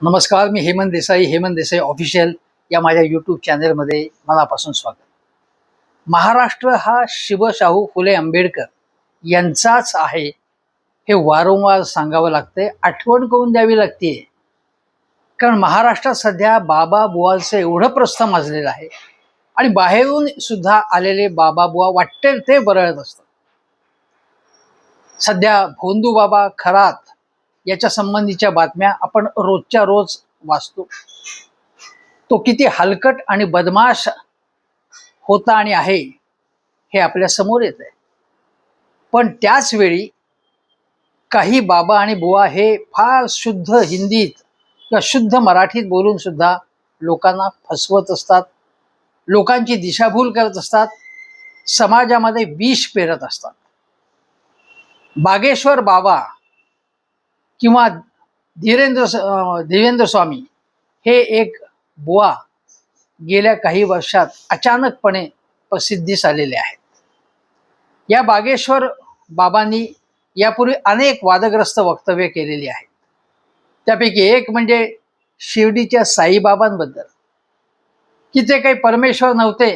नमस्कार, मी हेमंत देसाई ऑफिशियल या माझ्या यूट्यूब चॅनलमध्ये मनापासून स्वागत. महाराष्ट्र हा शिवशाहू फुले आंबेडकर यांचाच आहे हे वारंवार सांगावं लागतंय, आठवण करून द्यावी लागते. कारण महाराष्ट्रात सध्या बाबा बुवांचं एवढं प्रस्थ माजलेलं आहे आणि बाहेरून सुद्धा आलेले बाबा बुवा वाटेल ते बरळत असतात. सध्या भोंदू बाबा खरात याच्या संबंधीच्या बातम्या आपण रोजच्या रोज वाचतो. तो किती हलकट आणि बदमाश होता आणि आहे हे आपल्या समोर येत आहे. पण त्याच वेळी काही बाबा आणि बुवा हे फार शुद्ध हिंदीत किंवा शुद्ध मराठीत बोलून सुद्धा लोकांना फसवत असतात, लोकांची दिशाभूल करत असतात, समाजामध्ये विष पेरत असतात. बागेश्वर बाबा किंवा धीरेंद्र स्वामी हे एक बुवा गेल्या काही वर्षात अचानकपणे प्रसिद्धीस आलेले आहेत. या बागेश्वर बाबांनी यापूर्वी अनेक वादग्रस्त वक्तव्य केलेली आहेत. त्यापैकी एक म्हणजे शिर्डीच्या साईबाबांबद्दल, की ते काही परमेश्वर नव्हते,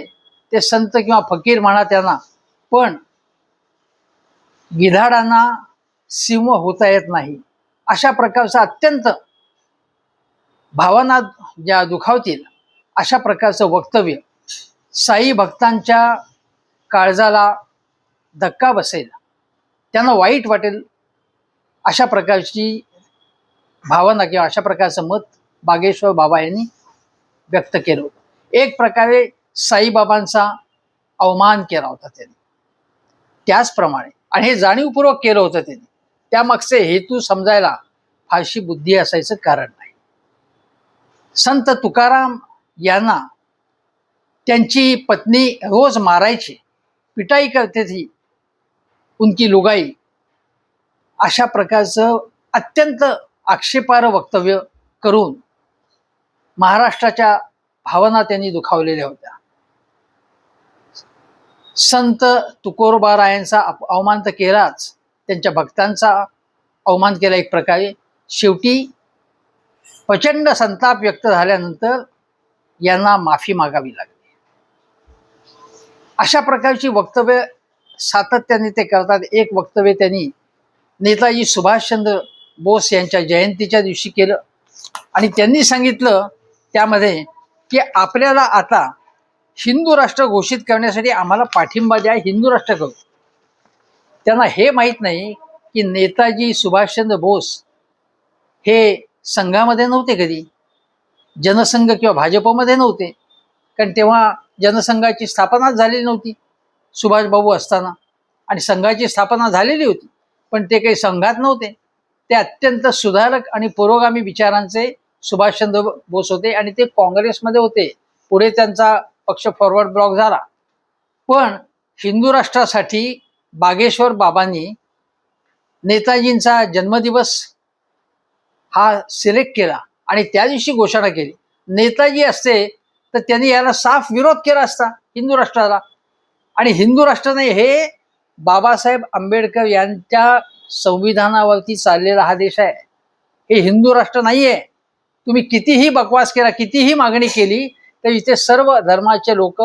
ते संत किंवा फकीर म्हणा त्यांना, पण गिधाडांना सिंह होता येत नाही अशा प्रकारचं अत्यंत भावना ज्या दुखावतील अशा प्रकारचं वक्तव्य, साई भक्तांच्या काळजाला धक्का बसेल, त्यांना वाईट वाटेल अशा प्रकारची भावना किंवा अशा प्रकारचं मत बागेश्वर बाबा यांनी व्यक्त केलं होतं. एक प्रकारे साईबाबांचा अवमान केला होता त्यांनी. त्याचप्रमाणे आणि हे जाणीवपूर्वक केलं होतं त्यांनी, त्यामागचे हेतू समजायला फारशी बुद्धी असायचं कारण नाही. संत तुकाराम यांना त्यांची पत्नी रोज मारायची, पिटाई करते थी उनकी लुगाई, अशा प्रकारचं अत्यंत आक्षेपार्ह वक्तव्य करून महाराष्ट्राच्या भावना त्यांनी दुखावलेल्या होत्या. संत तुकोबारायांचा अवमान तर केलाच, त्यांच्या भक्तांचा अवमान केला एक प्रकारे. शेवटी प्रचंड संताप व्यक्त झाल्यानंतर यांना माफी मागावी लागली. अशा प्रकारची वक्तव्य सातत्याने ते करतात. एक वक्तव्य त्यांनी नेताजी सुभाषचंद्र बोस यांच्या जयंतीच्या दिवशी केलं आणि त्यांनी सांगितलं त्यामध्ये की आपल्याला आता हिंदू राष्ट्र घोषित करण्यासाठी आम्हाला पाठिंबा द्या, हिंदू राष्ट्र करू. त्यांना हे माहीत नाही की नेताजी सुभाषचंद्र बोस हे संघामध्ये नव्हते, कधी जनसंघ किंवा भाजपमध्ये नव्हते, कारण तेव्हा जनसंघाची स्थापनाच झालेली नव्हती सुभाषबाबू असताना, आणि संघाची स्थापना झालेली होती पण ते काही संघात नव्हते. ते अत्यंत सुधारक आणि पुरोगामी विचारांचे सुभाषचंद्र बोस होते आणि ते काँग्रेसमध्ये होते. पुढे त्यांचा पक्ष फॉरवर्ड ब्लॉक झाला. पण हिंदू राष्ट्रासाठी बागेश्वर बाबांनी नेताजींचा जन्मदिवस हा सिलेक्ट केला आणि त्या दिवशी घोषणा केली. नेताजी असते तर त्यांनी याला साफ विरोध केला असता हिंदू राष्ट्राला. आणि हिंदू राष्ट्र नाही, हे बाबासाहेब आंबेडकर यांच्या संविधानावरती चाललेला हा देश आहे. हे हिंदू राष्ट्र नाही आहे. तुम्ही कितीही बकवास केला, कितीही मागणी केली, तर इथे सर्व धर्माचे लोक,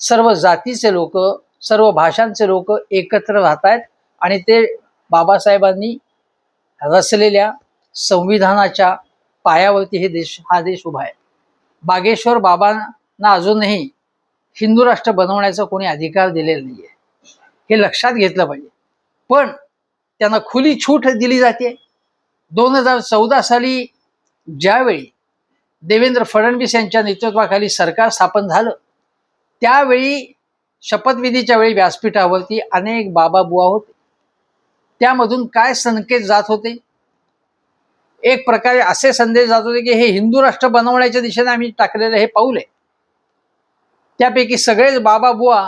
सर्व जातीचे लोक, सर्व भाषांचे लोक एकत्र राहत आहेत आणि ते बाबासाहेबांनी रचलेल्या संविधानाच्या पायावरती हा देश उभा आहे. बागेश्वर बाबांना अजूनही हिंदू राष्ट्र बनवण्याचा कोणी अधिकार दिलेला नाही आहे, हे लक्षात घेतलं पाहिजे. पण त्यांना खुली छूट दिली जाते. 2014 साली ज्यावेळी देवेंद्र फडणवीस यांच्या नेतृत्वाखाली सरकार स्थापन झालं, त्यावेळी शपथविधीच्या वेळी व्यासपीठावरती अनेक बाबा बुवा होते. त्यामधून काय संकेत जात होते? एक प्रकारे असे संदेश जात होते की हे हिंदू राष्ट्र बनवण्याच्या दिशेने आम्ही टाकलेलं हे पाऊल आहे. त्यापैकी सगळेच बाबा बुवा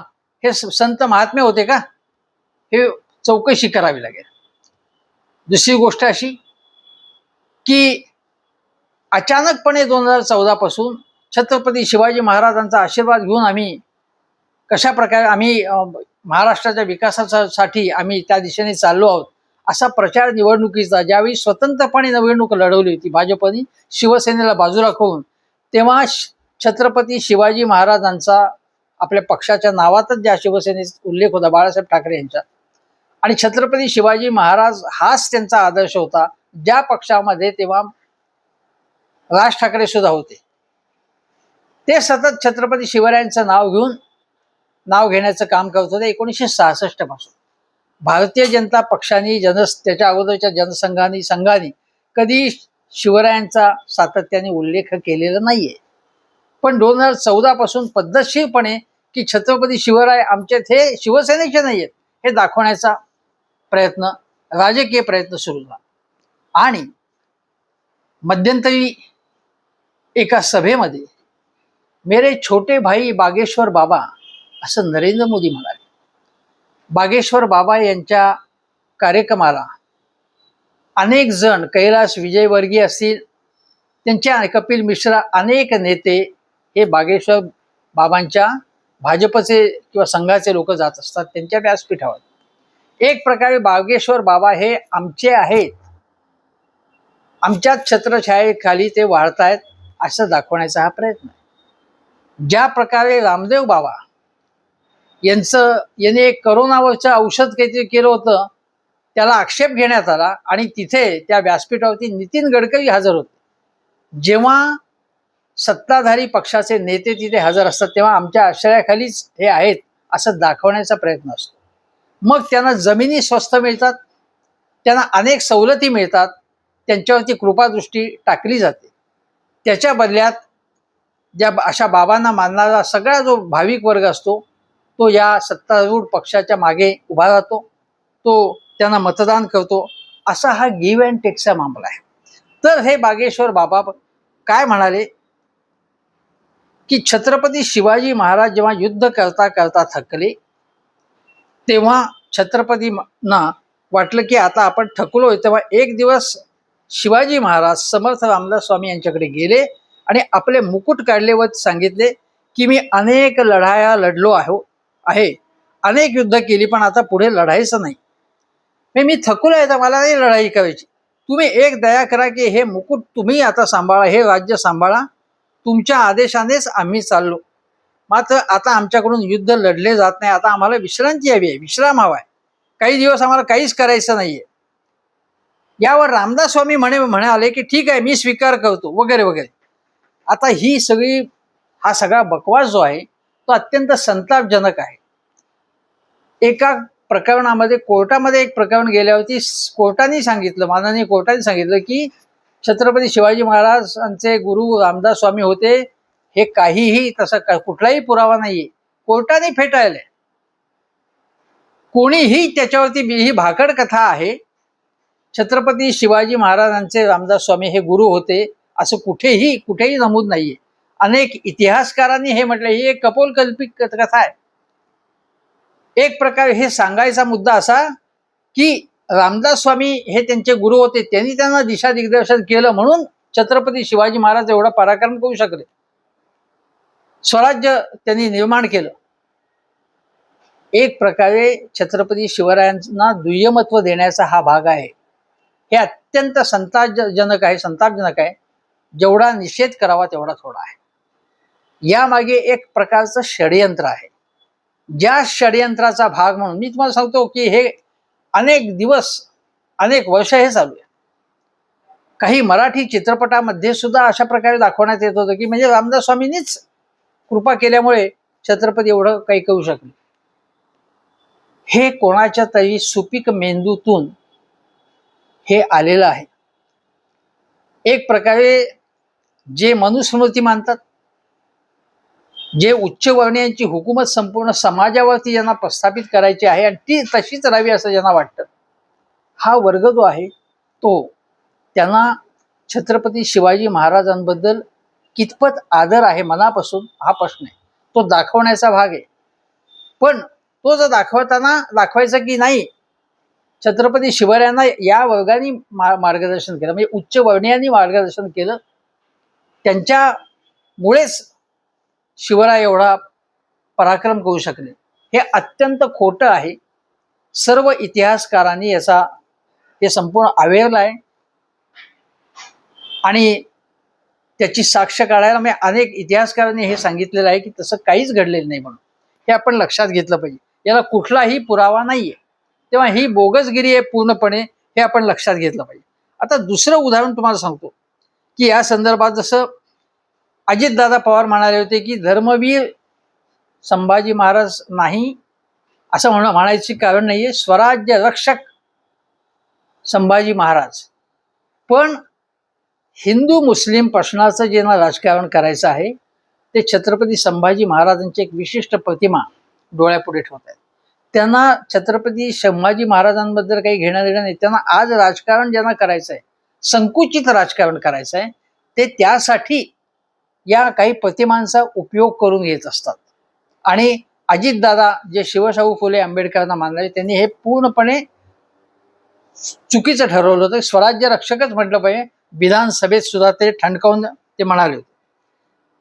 हे संत महात्मे होते का, हे चौकशी करावी लागेल. दुसरी गोष्ट अशी की अचानकपणे 2014 पासून छत्रपती शिवाजी महाराजांचा आशीर्वाद घेऊन आम्ही कशा प्रकारे महाराष्ट्राच्या विकासासाठी आम्ही त्या दिशेने चाललो आहोत, असा प्रचार निवडणुकीचा ज्यावेळी स्वतंत्रपणे निवडणूक लढवली होती भाजपने शिवसेनेला बाजूला करून, तेव्हा छत्रपती शिवाजी महाराजांचा आपल्या पक्षाच्या नावातच ज्या शिवसेनेचा उल्लेख होता बाळासाहेब ठाकरे यांचा, आणि छत्रपती शिवाजी महाराज हाच त्यांचा आदर्श होता. ज्या पक्षामध्ये तेव्हा राज ठाकरे सुद्धा होते, ते सतत छत्रपती शिवरायांचं नाव घेण्याचं काम करत होते. 1966 पासून भारतीय जनता पक्षाने त्याच्या अगोदरच्या संघाने कधी शिवरायांचा सातत्याने उल्लेख केलेला नाहीये. पण 2014 पासून पद्धतशीरपणे की छत्रपती शिवराय आमचे हे शिवसेनेचे नाही आहेत हे दाखवण्याचा प्रयत्न, राजकीय प्रयत्न सुरू झाला. आणि मध्यंतरी एका सभेमध्ये मेरे छोटे भाई बागेश्वर बाबा असं नरेंद्र मोदी म्हणाले. बागेश्वर बाबा यांच्या कार्यक्रमाला अनेक जण, कैलास विजयवर्गीय असतील, त्यांचे कपिल मिश्रा, अनेक नेते हे बागेश्वर बाबांच्या भाजपचे किंवा संघाचे लोक जात असतात त्यांच्या व्यासपीठावर. एक प्रकारे बागेश्वर बाबा हे आमचे आहेत, आमच्याच छत्रछायेखाली ते वाढतायत असं दाखवण्याचा हा प्रयत्न आहे. ज्या प्रकारे रामदेव बाबा याने करोनावरचं औषध काहीतरी केलं होतं, त्याला आक्षेप घेण्यात आला आणि तिथे त्या व्यासपीठावरती नितीन गडकरी हजर होते. जेव्हा सत्ताधारी पक्षाचे नेते तिथे हजर असतात तेव्हा आमच्या आश्रयाखालीच हे आहेत असं दाखवण्याचा प्रयत्न असतो. मग त्यांना जमिनी स्वस्त मिळतात, त्यांना अनेक सवलती मिळतात, त्यांच्यावरती कृपादृष्टी टाकली जाते. त्याच्या बदल्यात ज्या अशा बाबांना मानणारा सगळा जो भाविक वर्ग असतो तो या सत्तारूढ पक्षाच्या मागे उभा राहतो, तो त्यांना मतदान करतो. असा हा गिव्ह अँड टेकचा मामला आहे. तर हे बागेश्वर बाबा काय म्हणाले की छत्रपती शिवाजी महाराज जेव्हा युद्ध करता करता थकले तेव्हा छत्रपतींना वाटलं की आता आपण थकलोय. तेव्हा एक दिवस शिवाजी महाराज समर्थ रामदास स्वामी यांच्याकडे गेले आणि आपले मुकुट काढले व सांगितले की मी अनेक लढाया लढलो आहे, अनेक युद्ध केली, पण आता पुढे लढायचं नाही. मी थकलोय, तर मला नाही लढाई करायची. तुम्ही एक दया करा की हे मुकुट तुम्ही आता सांभाळा, हे राज्य सांभाळा, तुमच्या आदेशानेच आम्ही चाललो. मात्र आता आमच्याकडून युद्ध लढले जात नाही, आता आम्हाला विश्रांती हवी आहे, विश्राम हवा आहे, काही दिवस आम्हाला काहीच करायचं नाहीये. यावर रामदास स्वामी म्हणाले की ठीक आहे, मी स्वीकार करतो वगैरे वगैरे. आता हा सगळा बकवास जो आहे तो अत्यंत संतापजनक आहे. एका प्रकरणामध्ये कोर्टामध्ये एक प्रकरण गेल्यावरती माननीय कोर्टाने सांगितलं की छत्रपती शिवाजी महाराजांचे गुरु रामदास स्वामी होते हे काहीही तसं कुठलाही पुरावा नाहीये, कोर्टाने फेटाळले. कोणीही त्याच्यावरती ही भाकड कथा आहे, छत्रपती शिवाजी महाराजांचे रामदास स्वामी हे गुरु होते असं कुठेही नमूद नाहीये. अनेक इतिहासकारांनी हे म्हटलं ही एक कपोलकल्पित कथा आहे. एक प्रकारे हे सांगायचा मुद्दा असा की रामदास स्वामी हे त्यांचे गुरु होते, त्यांनी त्यांना दिशा दिग्दर्शन केलं म्हणून छत्रपती शिवाजी महाराज एवढा पराक्रम करू शकले, स्वराज्य त्यांनी निर्माण केलं. एक प्रकारे छत्रपती शिवरायांना दुय्यमत्व देण्याचा हा भाग आहे. हे अत्यंत संतापजनक आहे. जेवढा निषेध करावा तेवढा थोडा आहे. यामागे एक प्रकारचं षडयंत्र आहे. ज्या षडयंत्राचा भाग म्हणून मी तुम्हाला सांगतो की हे अनेक वर्ष हे चालू आहे. काही मराठी चित्रपटामध्ये सुद्धा अशा प्रकारे दाखवण्यात येत होतं की म्हणजे रामदास स्वामींनीच कृपा केल्यामुळे छत्रपती एवढं काही करू शकले. हे कोणाच्या तरी सुपीक मेंदूतून हे आलेलं आहे. एक प्रकारे जे मनुस्मृती मानतात, जे उच्चवर्णीयांची हुकूमत संपूर्ण समाजावरती ज्यांना प्रस्थापित करायची आहे आणि ती तशीच राहावी असं ज्यांना वाटतं, हा वर्ग जो आहे तो त्यांना छत्रपती शिवाजी महाराजांबद्दल कितपत आदर आहे मनापासून हा प्रश्न आहे, तो दाखवण्याचा भाग आहे. पण तो जर दाखवायचा की नाही, छत्रपती शिवरायांना या वर्गाने मार्गदर्शन केलं, म्हणजे उच्चवर्णीयांनी मार्गदर्शन केलं, त्यांच्यामुळेच शिवराय एवढा पराक्रम करू शकले, हे अत्यंत खोटं आहे. सर्व इतिहासकारांनी याचा हे संपूर्ण अवेअर आहे आणि त्याची साक्ष काढायला मी अनेक इतिहासकारांनी हे सांगितलेलं आहे की तसं काहीच घडलेलं नाही म्हणून. हे आपण लक्षात घेतलं पाहिजे. याला कुठलाही पुरावा नाहीये, तेव्हा ही बोगसगिरी आहे पूर्णपणे, हे आपण लक्षात घेतलं पाहिजे. आता दुसरं उदाहरण तुम्हाला सांगतो की या संदर्भात जसं अजितदादा पवार म्हणाले होते की धर्मवीर संभाजी महाराज नाही असं म्हणायचे कारण नाहीये, स्वराज्य रक्षक संभाजी महाराज. पण हिंदू मुस्लिम प्रश्नाचं जे ना राजकारण करायचं आहे ते छत्रपती संभाजी महाराजांची एक विशिष्ट प्रतिमा डोळ्यापुढे ठेवत आहेत. त्यांना छत्रपती संभाजी महाराजांबद्दल काही घेणं देणं नाही. त्यांना आज राजकारण ज्यांना करायचं आहे, संकुचित राजकारण करायचं आहे, ते त्यासाठी या काही प्रतिमांचा उपयोग करून घेत असतात. आणि अजितदादा जे शिवशाहू फुले आंबेडकरांना मानणारे, त्यांनी हे पूर्णपणे चुकीचं ठरवलं होतं. स्वराज्य रक्षकच म्हटलं पाहिजे. विधानसभेत सुद्धा ते ठणकावून ते म्हणाले होते.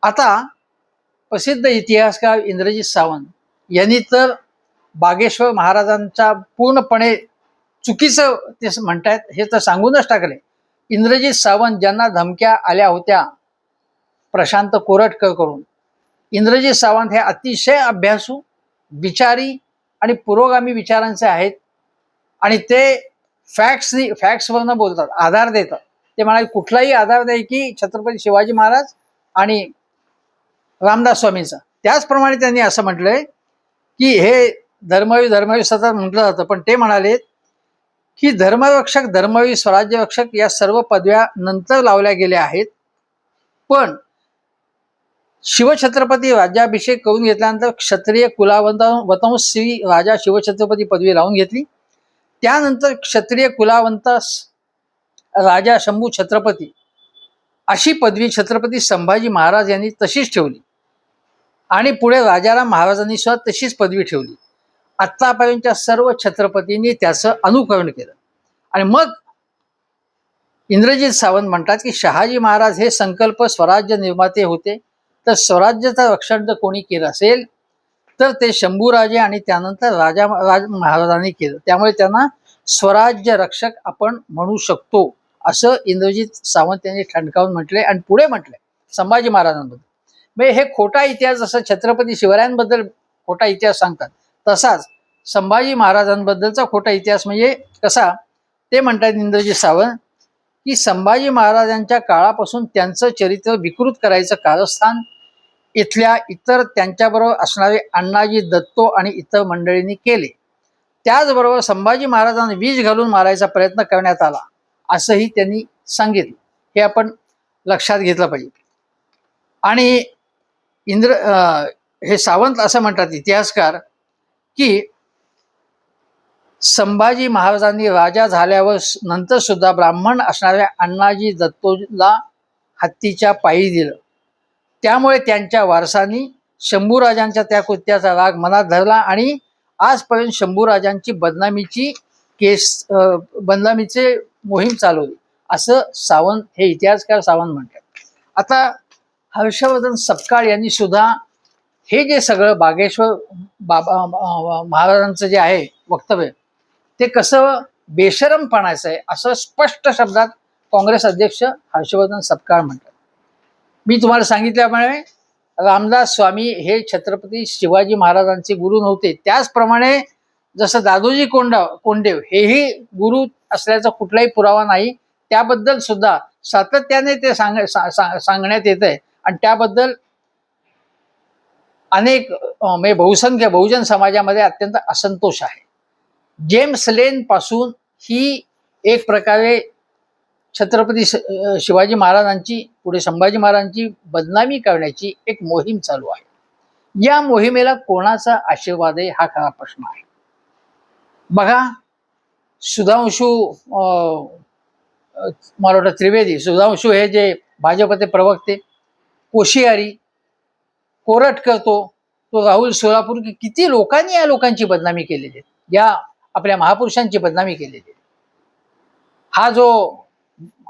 आता प्रसिद्ध इतिहासकार इंद्रजित सावंत यांनी तर बागेश्वर महाराजांचा पूर्णपणे चुकीचं ते म्हणतायत हे तर सांगूनच टाकले. इंद्रजित सावंत ज्यांना धमक्या आल्या होत्या प्रशांत कोरटकर करून, इंद्रजित सावंत हे अतिशय अभ्यासू, विचारी आणि पुरोगामी विचारांचे आहेत आणि ते फॅक्ट्सवरनं बोलतात, आधार देतात. ते म्हणाले कुठलाही आधार नाही की छत्रपती शिवाजी महाराज आणि रामदास स्वामींचा. त्याचप्रमाणे त्यांनी असं म्हटलंय की हे धर्मवीर सतत म्हटलं जातं, पण ते म्हणाले की धर्मरक्षक, धर्मवीर, स्वराज्य रक्षक या सर्व पदव्या नंतर लावल्या गेल्या आहेत, पण शिवछत्रपती राज्याभिषेक करून घेतल्यानंतर क्षत्रिय कुलावंत श्री राजा शिवछत्रपती पदवी लावून घेतली. त्यानंतर क्षत्रिय कुलावंत राजा शंभू छत्रपती अशी पदवी छत्रपती संभाजी महाराज यांनी तशीच ठेवली आणि पुढे राजाराम महाराजांनी सुद्धा तशीच पदवी ठेवली. आत्तापर्यंतच्या सर्व छत्रपतींनी त्याचं अनुकरण केलं. आणि मग इंद्रजित सावंत म्हणतात की शहाजी महाराज हे संकल्प स्वराज्य निर्माते होते, तर स्वराज्याचं रक्षण जर कोणी केलं असेल तर ते शंभूराजे आणि त्यानंतर राजा महाराजांनी केलं. त्यामुळे त्यांना स्वराज्य रक्षक आपण म्हणू शकतो असं इंद्रजित सावंत यांनी ठणकावून म्हटले. आणि पुढे म्हटलंय संभाजी महाराजांबद्दल, म्हणजे हे खोटा इतिहास जसं छत्रपती शिवरायांबद्दल खोटा इतिहास सांगतात, तसाच संभाजी महाराजांबद्दलचा खोटा इतिहास म्हणजे कसा, ते म्हणतात इंद्रजित सावंत की संभाजी महाराजांच्या काळापासून त्यांचं चरित्र विकृत करायचं कारस्थान इथल्या इतर त्यांच्याबरोबर असणारे अण्णाजी दत्तो आणि इतर मंडळींनी केले. त्याचबरोबर संभाजी महाराजांना विष घालून मारायचा प्रयत्न करण्यात आला असंही त्यांनी सांगितलं. हे आपण लक्षात घेतलं पाहिजे. आणि हे सावंत असं म्हणतात इतिहासकार की संभाजी महाराजांनी राजा झाल्यावर नंतर सुद्धा ब्राह्मण असणाऱ्या अण्णाजी दत्तोला हत्तीच्या पायी दिलं. त्यामुळे त्यांच्या वारसांनी शंभूराजांच्या त्या कृत्याचा राग मनात धरला आणि आजपर्यंत शंभूराजांची बदनामीचे मोहीम चालवली असं सावंत, हे इतिहासकार सावंत म्हणतात. आता हर्षवर्धन सपकाळ यांनी सुद्धा हे जे सगळं बागेश्वर महाराजांचं जे आहे वक्तव्य, ते कसं बेशरमपणाचं आहे असं स्पष्ट शब्दात काँग्रेस अध्यक्ष हर्षवर्धन सपकाळ म्हणतात. मी तुम्हाला सांगितल्याप्रमाणे रामदास स्वामी हे छत्रपती शिवाजी महाराजांचे गुरु नव्हते. त्याचप्रमाणे जसं दादोजी कोंडदेव हेही गुरु असल्याचा कुठलाही पुरावा नाही, त्याबद्दल सुद्धा सातत्याने ते सांगण्यात येत आहे. आणि त्याबद्दल अनेक म्हणजे बहुसंख्य बहुजन समाजामध्ये अत्यंत असंतोष आहे. जेम्स लेन पासून ही एक प्रकारे छत्रपती शिवाजी महाराजांची, पुढे संभाजी महाराजांची बदनामी करण्याची एक मोहीम चालू आहे. या मोहिमेला कोणाचा आशीर्वाद आहे हा खरा प्रश्न आहे. बघा, सुधांशू मला वाटतं त्रिवेदी, सुधांशू हे जे भाजपचे प्रवक्ते, कोशियारी, कोरटकर, तो राहुल सोलापूर, किती लोकांनी या लोकांची बदनामी केलेली आहे, या आपल्या महापुरुषांची बदनामी केलेली आहे. हा जो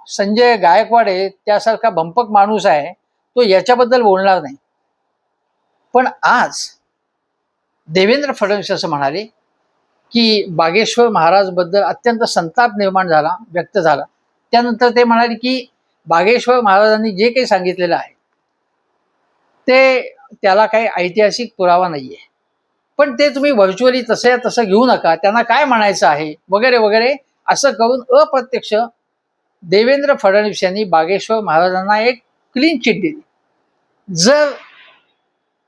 संजय गायकवाड आहे त्यासारखा भंपक माणूस आहे, तो याच्याबद्दल बोलणार नाही. पण आज देवेंद्र फडणवीस असं म्हणाले की बागेश्वर महाराज बद्दल अत्यंत संताप निर्माण झाला, व्यक्त झाला. त्यानंतर ते म्हणाले की बागेश्वर महाराजांनी जे काही सांगितलेलं आहे ते त्याला काही ऐतिहासिक पुरावा नाहीये, पण ते तुम्ही व्हर्च्युअली तसं घेऊ नका, त्यांना काय म्हणायचं आहे वगैरे वगैरे असं करून अप्रत्यक्ष देवेंद्र फडणवीस यांनी बागेश्वर महाराजांना एक क्लीन चिट दिली. जर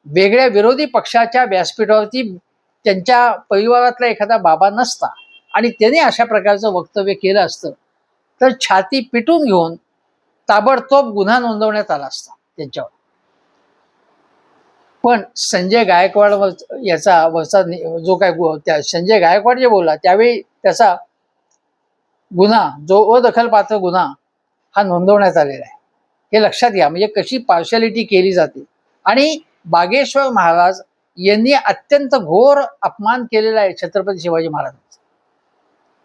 वेगळ्या विरोधी पक्षाच्या व्यासपीठावरती त्यांच्या परिवारातला एखादा बाबा नसता आणि त्याने अशा प्रकारचं वक्तव्य केलं असतं तर छाती पिटून घेऊन ताबडतोब गुन्हा नोंदवण्यात आला असता त्यांच्यावर. पण संजय गायकवाड याचा वरचा जो काय त्या संजय गायकवाड जे बोलला त्यावेळी त्याचा गुन्हा, जो अदखलपात्र गुन्हा हा नोंदवण्यात आलेला आहे. हे लक्षात घ्या, म्हणजे कशी पार्शालिटी केली जाते. आणि बागेश्वर महाराज यांनी अत्यंत घोर अपमान केलेला आहे छत्रपती शिवाजी महाराजांचा,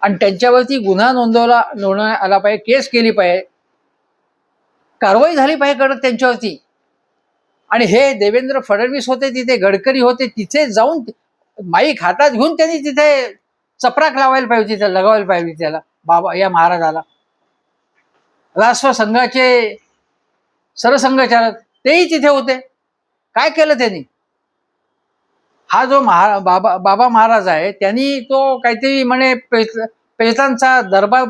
आणि त्यांच्यावरती गुन्हा नोंदवण्यात आला पाहिजे, केस केली पाहिजे, कारवाई झाली पाहिजे कडक त्यांच्यावरती. आणि हे देवेंद्र फडणवीस होते तिथे, गडकरी होते तिथे, जाऊन माईक हातात घेऊन त्यांनी तिथे चपराक लावायला पाहिजे, तिथे लगावायला पाहिजे त्याला, बाबा या महाराजाला. राष्ट्रसंघाचे सरसंघचालक तेही तिथे होते. काय केलं त्यांनी? हा जो बाबा महाराज आहे त्यांनी तो काहीतरी म्हणे प्रेतांचा दरबार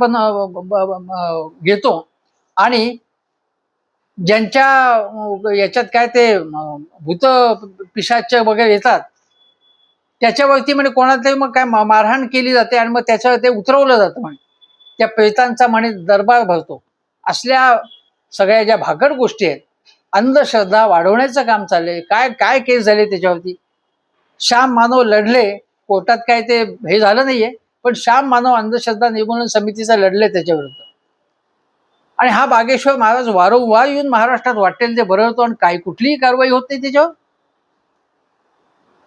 घेतो आणि ज्यांच्या याच्यात काय ते भूत पिशाच वगैरे येतात त्याच्यावरती म्हणे कोणातरी मग काय मारहाण केली जाते आणि मग त्याच्यावर ते उतरवलं जातं म्हणे, त्या प्रेतांचा म्हणे दरबार भरतो. असल्या सगळ्या ज्या भाकड गोष्टी आहेत, अंधश्रद्धा वाढवण्याचं काम चाललंय. काय काय केस झाले त्याच्यावरती. श्याम मानव लढले कोर्टात, काय ते हे झालं नाहीये, पण श्याम मानव अंधश्रद्धा निर्मूलन समितीचा लढले त्याच्याविरुद्ध. आणि हा बागेश्वर महाराज वारंवार येऊन महाराष्ट्रात वाटेल ते बरळतो आणि काय कुठलीही कारवाई होत नाही त्याच्यावर.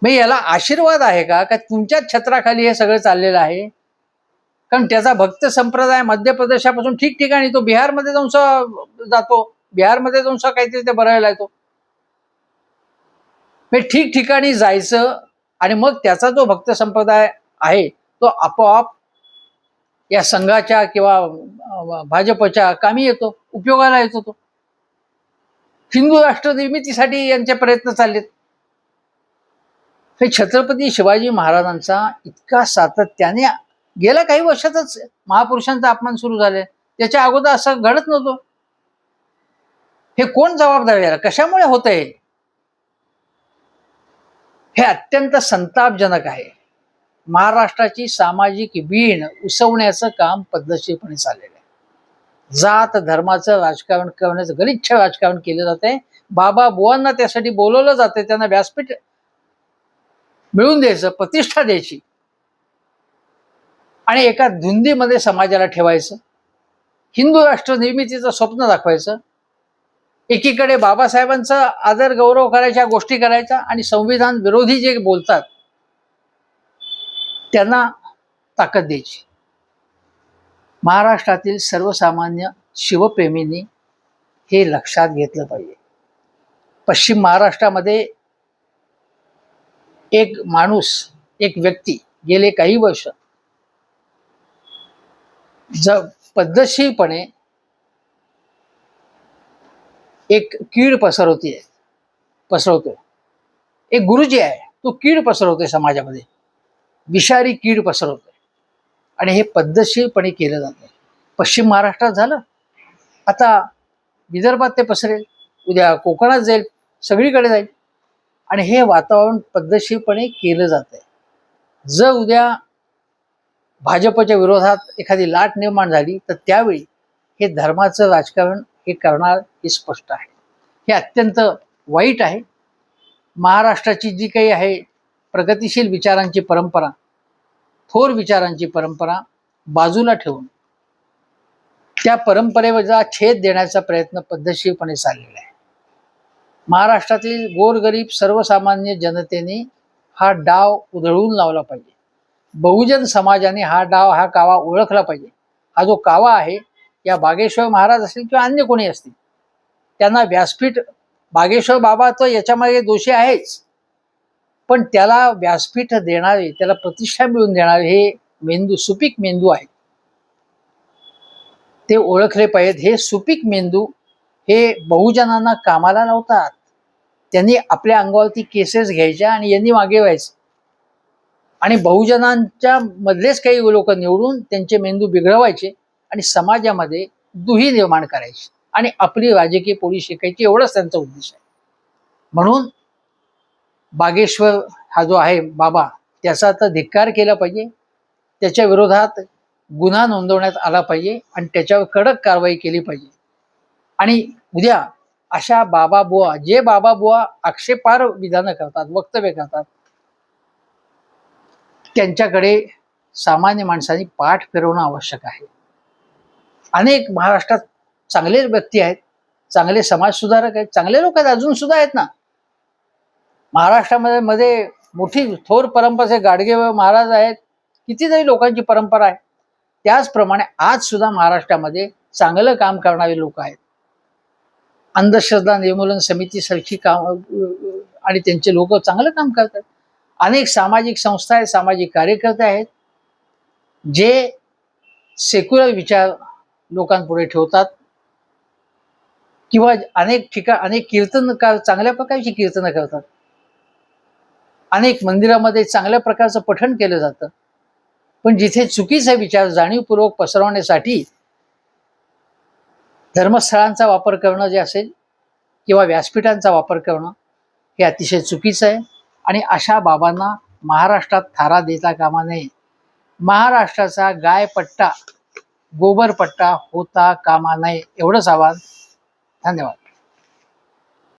मग याला आशीर्वाद आहे का तुमच्याच छत्राखाली हे सगळं चाललेलं आहे? कारण त्याचा भक्त संप्रदाय मध्य प्रदेशापासून ठिकठिकाणी, तो बिहारमध्ये जाऊन जातो, बिहारमध्ये जाऊन काहीतरी ते बरायला येतो. ठिकठिकाणी जायचं आणि मग त्याचा जो भक्त संप्रदाय आहे तो आपोआप या संघाच्या किंवा भाजपच्या कामी येतो, उपयोगाला येतो. तो हिंदू राष्ट्र निर्मितीसाठी यांचे प्रयत्न चाललेत. हे छत्रपती शिवाजी महाराजांचा इतका सातत्याने गेल्या काही वर्षातच महापुरुषांचा अपमान सुरू झाले, त्याच्या अगोदर असं घडत नव्हतं. हे कोण जबाबदार याला? कशामुळे होत आहे? हे अत्यंत संतापजनक आहे. महाराष्ट्राची सामाजिक वीण उसवण्याचं काम पद्धतशीरपणे चाललेलं आहे. जात धर्माचं राजकारण करण्याचं गलिच्छ राजकारण केलं जाते. बाबा बुवांना त्यासाठी बोलवलं जाते, त्यांना व्यासपीठ मिळवून द्यायचं, प्रतिष्ठा द्यायची आणि एका धुंदीमध्ये समाजाला ठेवायचं. हिंदू राष्ट्र निर्मितीचं स्वप्न दाखवायचं. एकीकडे बाबासाहेबांचा आदर गौरव करायच्या गोष्टी करायच्या आणि संविधान विरोधी जे बोलतात त्यांना ताकद द्यायची. महाराष्ट्रातील सर्वसामान्य शिवप्रेमींनी हे लक्षात घेतलं पाहिजे. पश्चिम महाराष्ट्रामध्ये एक माणूस, एक व्यक्ती गेले काही वर्ष पद्धतशीरपणे एक कीड पसरवतोय. एक गुरुजी आहे, तो कीड पसरवतोय समाजामध्ये, विषारी कीड पसरवतोय आणि हे पद्धतशीरपणे केलं जातं. पश्चिम महाराष्ट्रात झालं, आता विदर्भात ते पसरेल, उद्या कोकणात जाईल, सगळीकडे जाईल आणि हे वातावरण पद्धतशीरपणे केलं जात आहे. जर उद्या भाजपच्या विरोधात एखादी लाट निर्माण झाली तर त्यावेळी हे धर्माचं राजकारण हे करणार हे स्पष्ट आहे. हे अत्यंत वाईट आहे. महाराष्ट्राची जी काही आहे प्रगतिशील विचारांची परंपरा, थोर विचारांची परंपरा बाजूला ठेवून त्या परंपरेवर छेद देण्याचा प्रयत्न पद्धतशीरपणे चाललेला आहे. महाराष्ट्रातील गोरगरीब सर्वसामान्य जनतेने हा डाव उधळून लावला पाहिजे. बहुजन समाजाने हा कावा ओळखला पाहिजे. हा जो कावा आहे, या बागेश्वर महाराज असतील किंवा अन्य कोणी असतील, त्यांना व्यासपीठ, बागेश्वर बाबा तर याच्यामध्ये दोषी आहेच, पण त्याला व्यासपीठ देणारे, त्याला प्रतिष्ठा मिळवून देणारे हे मेंदू, सुपीक मेंदू आहे, ते ओळखले पाहिजेत. हे सुपीक मेंदू हे बहुजनांना कामाला लावतात. त्यांनी आपल्या अंगावरती केसेस घ्यायच्या आणि यांनी मागे व्हायचं आणि बहुजनांच्या मधलेच काही लोक निवडून त्यांचे मेंदू बिघडवायचे आणि समाजामध्ये दुही निर्माण करायची आणि आपली राजकीय पोळी शेकायची, एवढंच त्यांचा उद्देश आहे. म्हणून बागेश्वर हा जो आहे बाबा, त्याचा आता धिक्कार केला पाहिजे, त्याच्या विरोधात गुन्हा नोंदवण्यात आला पाहिजे आणि त्याच्यावर कडक कारवाई केली पाहिजे. आणि उद्या अशा बाबा बुवा, जे बाबा बुवा आक्षेपार्ह विधानं करतात, वक्तव्य करतात, त्यांच्याकडे सामान्य माणसांनी पाठ फिरवणं आवश्यक आहे. अनेक महाराष्ट्रात चांगले व्यक्ती आहेत, चांगले समाजसुधारक आहेत, चांगले लोक आहेत, अजून सुद्धा आहेत ना. महाराष्ट्रामध्ये मोठी थोर परंपरा, गाडगे महाराज आहेत, कितीतरी लोकांची परंपरा आहे. त्याचप्रमाणे आज सुद्धा महाराष्ट्रामध्ये चांगलं काम करणारे लोक आहेत. अंधश्रद्धा निर्मूलन समितीसारखी काम आणि त्यांचे लोक चांगलं काम करतात. अनेक सामाजिक संस्था आहेत, सामाजिक कार्यकर्ते आहेत, जे सेक्युलर विचार लोकांपुढे ठेवतात. किंवा अनेक कीर्तनकार चांगल्या प्रकारची कीर्तनं करतात. अनेक मंदिरामध्ये चांगल्या प्रकारचं पठण केलं जातं. पण जिथे चुकीचा विचार जाणीवपूर्वक पसरवण्यासाठी धर्मस्थळांचा वापर करणं जे असेल किंवा व्यासपीठांचा वापर करणं, हे अतिशय चुकीचं आहे. आणि अशा बाबांना महाराष्ट्रात थारा देता कामा नये. महाराष्ट्राचा गायपट्टा, गोबरपट्टा होता कामा नये, एवढंच आवाहन. धन्यवाद.